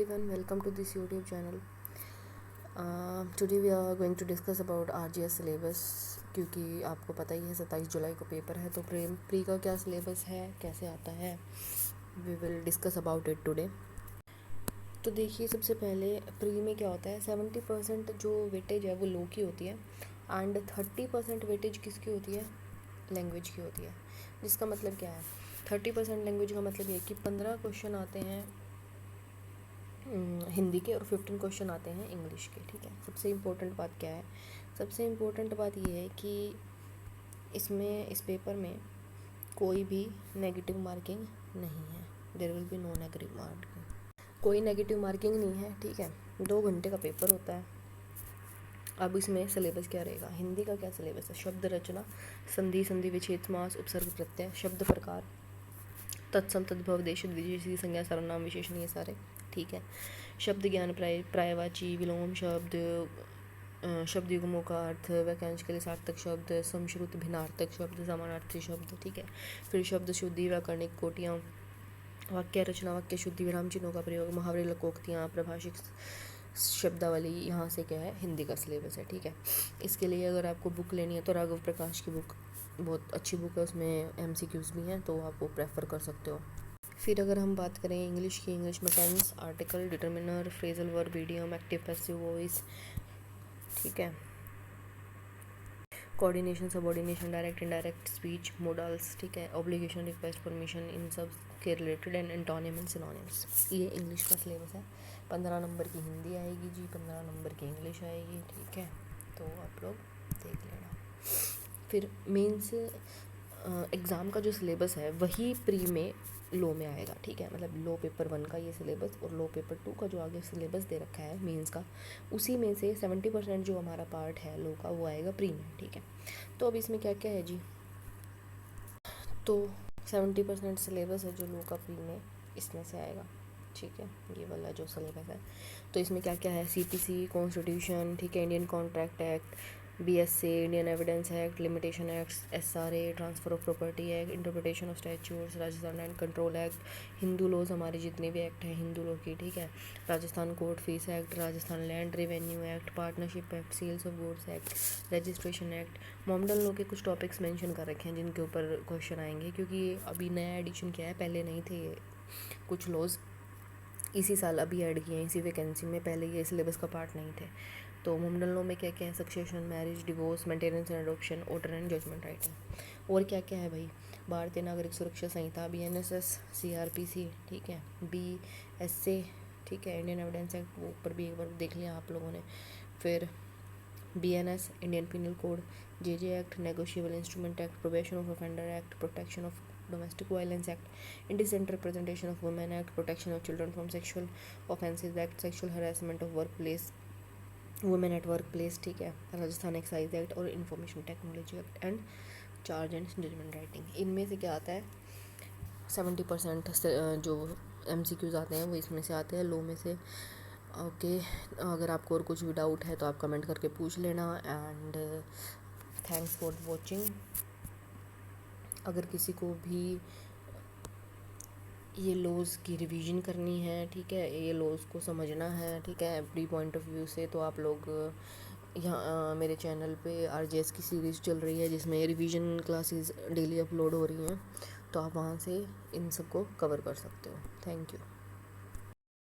everyone, welcome to this YouTube channel. Today we are going to discuss about RGS syllabus क्योंकि आपको पता ही है 27 जुलाई को पेपर है, तो प्री का क्या सिलेबस है, कैसे आता है, we will discuss about it today. तो देखिए, सबसे पहले प्री में क्या होता है, 70% जो वेटेज है वो लो की होती है एंड 30% वेटेज किसकी होती है, लैंग्वेज की होती है. जिसका मतलब क्या है, 30% लैंग्वेज का मतलब ये कि 15 क्वेश्चन आते हैं हिंदी के और 15 क्वेश्चन आते हैं इंग्लिश के. ठीक है, सबसे इम्पोर्टेंट बात क्या है, सबसे इम्पोर्टेंट बात ये है कि इसमें इस पेपर में कोई भी नेगेटिव मार्किंग नहीं है. There will be no negative marking, कोई नेगेटिव मार्किंग नहीं है. ठीक है, 2 घंटे का पेपर होता है. अब इसमें सिलेबस क्या रहेगा, हिंदी का क्या सिलेबस है, शब्द रचना, संधि, संधि विच्छेद, समास, उपसर्ग, प्रत्यय, शब्द प्रकार, तत्सम, तद्भव, देश, विशेषी, संज्ञा, सर्वनाम, विशेषण, ये सारे. ठीक है, शब्द ज्ञान, पर्यायवाची, विलोम शब्द, शब्द युग्मों का अर्थ, वाक्यांश के लिए सार्थक शब्द, समश्रुत, भिन्नार्थक शब्द, समानार्थी शब्द. ठीक है, फिर शब्द शुद्धि, व्याकरणिक कोटियाँ, वाक्य रचना, वाक्य शुद्धि, विराम चिन्हों का प्रयोग, मुहावरे, लोकोक्तियाँ, प्रभाषिक शब्दावली. यहाँ से क्या है, हिंदी का सिलेबस है. ठीक है, इसके लिए अगर आपको बुक लेनी है तो राघव प्रकाश की बुक बहुत अच्छी बुक है, उसमें MCQs भी हैं, तो आप वो प्रेफर कर सकते हो. फिर अगर हम बात करें इंग्लिश की, इंग्लिश में tense, article, determiner, phrasal verb, idiom, active passive voice. ठीक है, coordination, subordination, direct indirect speech, modals. ठीक है, ऑब्लिगेशन, रिक्वेस्ट, परमिशन, इन सब के related and antonym and synonyms. ये इंग्लिश का सिलेबस है. 15 नंबर की हिंदी आएगी जी, 15 नंबर की इंग्लिश आएगी. ठीक है, तो आप लोग देख लेना. फिर मेंस एग्ज़ाम का जो सिलेबस है वही प्री में लो में आएगा. ठीक है, मतलब लो पेपर 1 का ये सिलेबस और लो पेपर 2 का जो आगे सिलेबस दे रखा है मेंस का, उसी में से 70% जो हमारा पार्ट है लो का वो आएगा प्री में. ठीक है, तो अब इसमें क्या क्या है जी, तो 70% सिलेबस है जो लो का प्री में इसमें से आएगा. ठीक है, ये वाला जो सिलेबस है, तो इसमें क्या क्या है, CPC, कॉन्स्टिट्यूशन. ठीक है, Indian contract act, BSA, Indian evidence act, limitation act, SRA, transfer of property act, interpretation of statutes, Rajasthan land control act, Hindu laws, हमारे जितने भी एक्ट हैं हिंदू लॉ की. ठीक है, Rajasthan court fees act, Rajasthan land revenue act, partnership act, sales of goods act, registration act. Model law के कुछ topics mention कर रखे हैं जिनके ऊपर क्वेश्चन आएंगे, क्योंकि अभी नया एडिशन किया है, पहले नहीं थे ये कुछ लॉज, इसी साल अभी ऐड किए हैं इसी वैकेंसी में, पहले ये सिलेबस का पार्ट नहीं थे. तो मोमडल लॉ में क्या क्या है, succession, marriage, divorce, maintenance and adoption, order and judgment writing. और क्या क्या है भाई, भारतीय नागरिक सुरक्षा संहिता, BNSS, CRPC. ठीक है, BSA. ठीक है, इंडियन एविडेंस एक्ट, वो ऊपर भी एक बार देख लिया आप लोगों ने. फिर BNS, Indian penal code, JJ act, negotiable instrument act, probation of offender act, protection of domestic violence act, indecent representation of women act, protection of children from sexual offences act, sexual harassment of work place, women at work place. ठीक है, Rajasthan excise act और information technology act and charge and judgment writing. इनमें से क्या आता है, 70% जो MCQs आते हैं वो इसमें से आते हैं, लो में से. ओके, अगर आपको और कुछ भी डाउट है तो आप कमेंट करके पूछ लेना. And thanks for watching. अगर किसी को भी ये लॉज की रिवीजन करनी है, ठीक है, ये लॉज को समझना है, ठीक है, प्री पॉइंट ऑफ व्यू से, तो आप लोग यहाँ मेरे चैनल पे RGS की सीरीज़ चल रही है जिसमें रिवीजन क्लासेस डेली अपलोड हो रही हैं, तो आप वहाँ से इन सबको कवर कर सकते हो. Thank you.